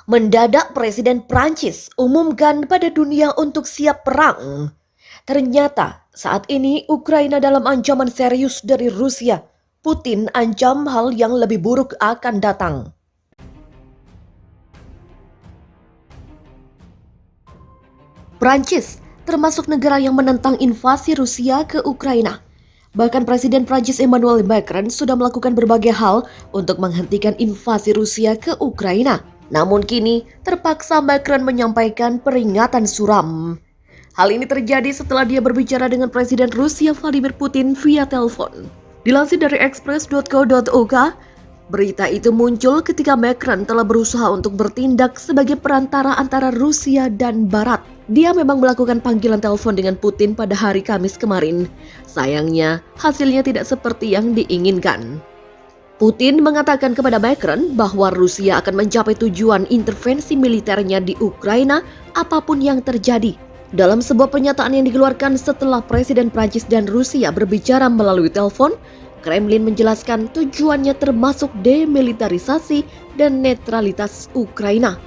Mendadak Presiden Prancis umumkan pada dunia untuk siap perang. Ternyata saat ini Ukraina dalam ancaman serius dari Rusia. Putin ancam hal yang lebih buruk akan datang. Prancis termasuk negara yang menentang invasi Rusia ke Ukraina. Bahkan Presiden Prancis Emmanuel Macron sudah melakukan berbagai hal untuk menghentikan invasi Rusia ke Ukraina. Namun kini terpaksa Macron menyampaikan peringatan suram. Hal ini terjadi setelah dia berbicara dengan Presiden Rusia Vladimir Putin via telepon. Dilansir dari express.co.uk, berita itu muncul ketika Macron telah berusaha untuk bertindak sebagai perantara antara Rusia dan Barat. Dia memang melakukan panggilan telepon dengan Putin pada hari Kamis kemarin. Sayangnya, hasilnya tidak seperti yang diinginkan. Putin mengatakan kepada Macron bahwa Rusia akan mencapai tujuan intervensi militernya di Ukraina apapun yang terjadi. Dalam sebuah pernyataan yang dikeluarkan setelah Presiden Prancis dan Rusia berbicara melalui telepon, Kremlin menjelaskan tujuannya termasuk demilitarisasi dan netralitas Ukraina.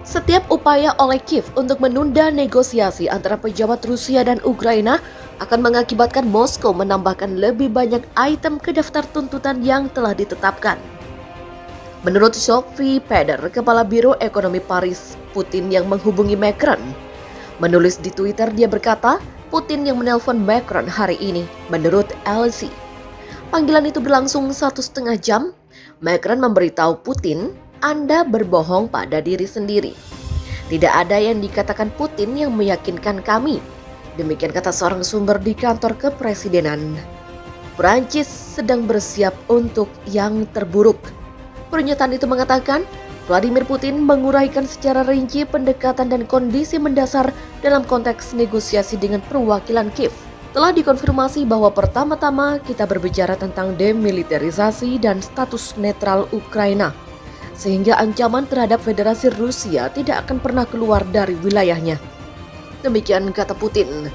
Setiap upaya oleh Kiev untuk menunda negosiasi antara pejabat Rusia dan Ukraina akan mengakibatkan Moskow menambahkan lebih banyak item ke daftar tuntutan yang telah ditetapkan. Menurut Sophie Peder, Kepala Biro Ekonomi Paris, Putin yang menghubungi Macron. Menulis di Twitter, dia berkata, Putin yang menelpon Macron hari ini, menurut LC. Panggilan itu berlangsung 1,5 jam. Macron memberitahu Putin, Anda berbohong pada diri sendiri. Tidak ada yang dikatakan Putin yang meyakinkan kami. Demikian kata seorang sumber di kantor kepresidenan. Prancis sedang bersiap untuk yang terburuk. Pernyataan itu mengatakan, Vladimir Putin menguraikan secara rinci pendekatan dan kondisi mendasar dalam konteks negosiasi dengan perwakilan Kiev. Telah dikonfirmasi bahwa pertama-tama kita berbicara tentang demilitarisasi dan status netral Ukraina, sehingga ancaman terhadap Federasi Rusia tidak akan pernah keluar dari wilayahnya. Demikian kata Putin.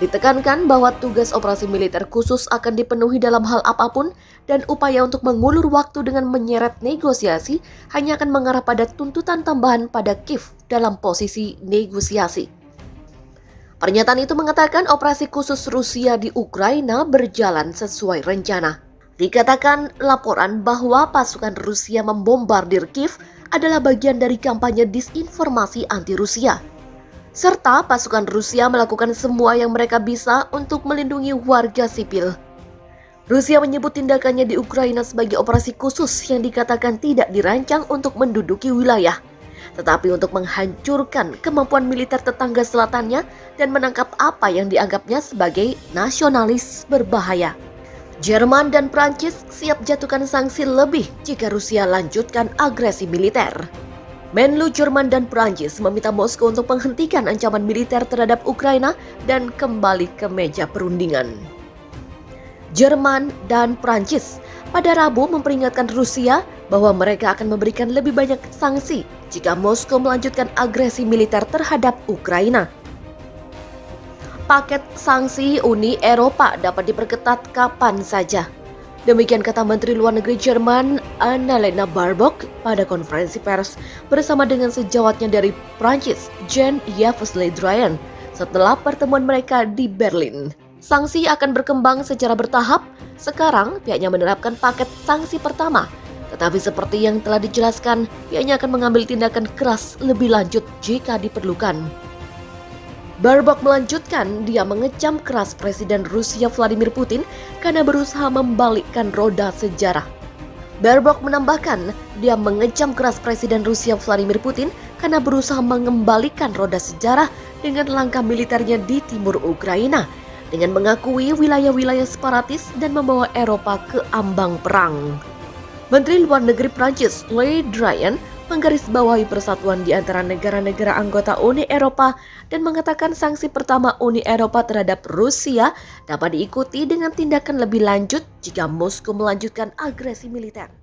Ditekankan bahwa tugas operasi militer khusus akan dipenuhi dalam hal apapun dan upaya untuk mengulur waktu dengan menyeret negosiasi hanya akan mengarah pada tuntutan tambahan pada Kiev dalam posisi negosiasi. Pernyataan itu mengatakan operasi khusus Rusia di Ukraina berjalan sesuai rencana. Dikatakan laporan bahwa pasukan Rusia membombardir Kiev adalah bagian dari kampanye disinformasi anti-Rusia. Serta pasukan Rusia melakukan semua yang mereka bisa untuk melindungi warga sipil. Rusia menyebut tindakannya di Ukraina sebagai operasi khusus yang dikatakan tidak dirancang untuk menduduki wilayah, tetapi untuk menghancurkan kemampuan militer tetangga selatannya dan menangkap apa yang dianggapnya sebagai nasionalis berbahaya. Jerman dan Prancis siap jatuhkan sanksi lebih jika Rusia lanjutkan agresi militer. Menlu Jerman dan Prancis meminta Moskow untuk menghentikan ancaman militer terhadap Ukraina dan kembali ke meja perundingan. Jerman dan Prancis pada Rabu memperingatkan Rusia bahwa mereka akan memberikan lebih banyak sanksi jika Moskow melanjutkan agresi militer terhadap Ukraina. Paket sanksi Uni Eropa dapat diperketat kapan saja. Demikian kata Menteri Luar Negeri Jerman Annalena Baerbock pada konferensi pers bersama dengan sejawatnya dari Prancis Jean-Yves Le Drian setelah pertemuan mereka di Berlin. Sanksi akan berkembang secara bertahap. Sekarang pihaknya menerapkan paket sanksi pertama, tetapi seperti yang telah dijelaskan, pihaknya akan mengambil tindakan keras lebih lanjut jika diperlukan. Baerbock melanjutkan, dia mengecam keras Presiden Rusia Vladimir Putin karena berusaha membalikkan roda sejarah. Baerbock menambahkan, dia mengecam keras Presiden Rusia Vladimir Putin karena berusaha mengembalikan roda sejarah dengan langkah militernya di timur Ukraina, dengan mengakui wilayah-wilayah separatis dan membawa Eropa ke ambang perang. Menteri Luar Negeri Prancis Le Drian menggarisbawahi persatuan di antara negara-negara anggota Uni Eropa dan mengatakan sanksi pertama Uni Eropa terhadap Rusia dapat diikuti dengan tindakan lebih lanjut jika Moskow melanjutkan agresi militer.